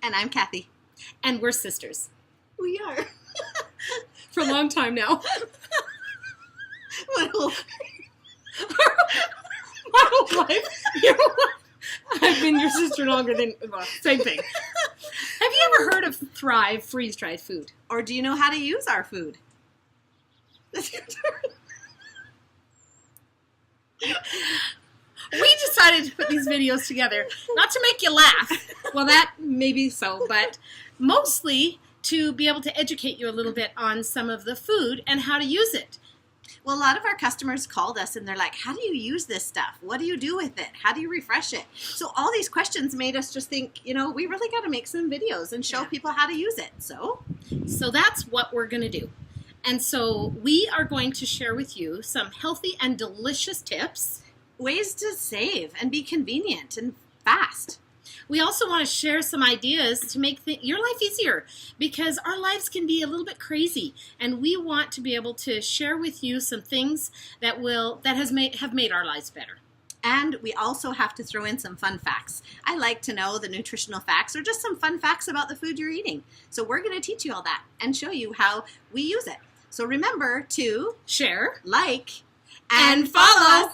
And I'm Kathy. And we're sisters. We are. For a long time now. My whole life. I've been your sister longer than, well, same thing. Have you ever heard of Thrive freeze-dried food? Or do you know how to use our food? That's your turn. We decided to put these videos together, not to make you laugh. Well, that maybe so, but mostly to be able to educate you a little bit on some of the food and how to use it. Well, a lot of our customers called us and they're like, how do you use this stuff? What do you do with it? How do you refresh it? So all these questions made us just think, we really got to make some videos and show people how to use it. So that's what we're going to do. And so we are going to share with you some healthy and delicious tips. Ways to save and be convenient and fast. We also want to share some ideas to make your life easier, because our lives can be a little bit crazy, and we want to be able to share with you some things that have made our lives better. And we also have to throw in some fun facts. I like to know the nutritional facts or just some fun facts about the food you're eating. So we're going to teach you all that and show you how we use it. So remember to share, like, and follow.